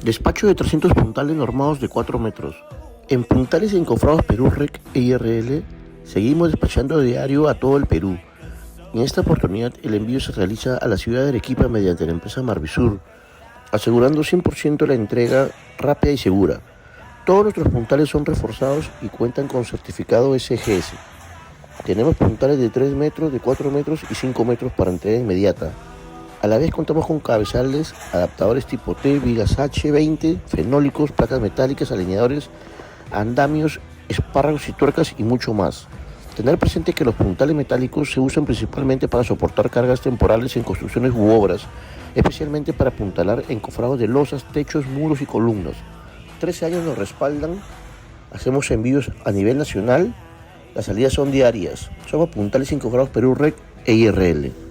Despacho de 300 puntales normados de 4 metros. En Puntales Encofrados Perú Rec e IRL seguimos despachando a diario a todo el Perú. En esta oportunidad el envío se realiza a la ciudad de Arequipa mediante la empresa Marvisur, asegurando 100% la entrega rápida y segura. Todos nuestros puntales son reforzados y cuentan con certificado SGS. Tenemos puntales de 3 metros, de 4 metros y 5 metros para entrega inmediata. A la vez contamos con cabezales, adaptadores tipo T, vigas H20, fenólicos, placas metálicas, alineadores, andamios, espárragos y tuercas y mucho más. Tener presente que los puntales metálicos se usan principalmente para soportar cargas temporales en construcciones u obras, especialmente para apuntalar encofrados de losas, techos, muros y columnas. 13 años nos respaldan, hacemos envíos a nivel nacional, las salidas son diarias. Somos Puntales Encofrados Perú Rec e IRL.